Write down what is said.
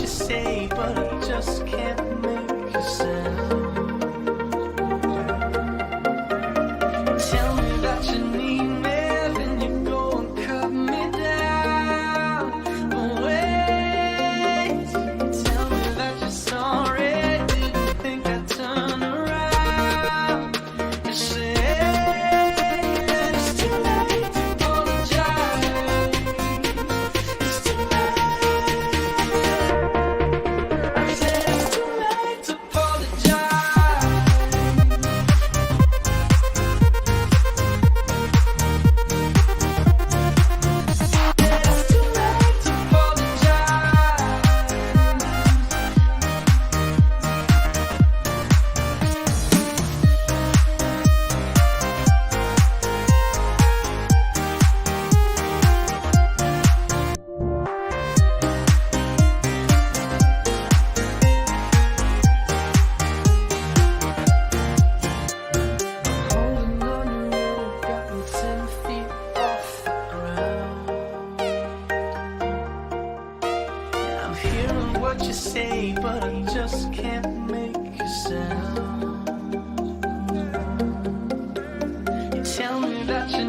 you say, but I just can't make a sound. Tell me that you need me, then you go and cut me down. But wait, tell me that you're sorry. Didn't think I'd turn around. You say that it's too late to apologize. It's too late. I said it's too late to apologize. It's too late to holding on your rope, got me 10 feet off the ground. I'm hearing what you say, but I just can't make a sound. You tell me that you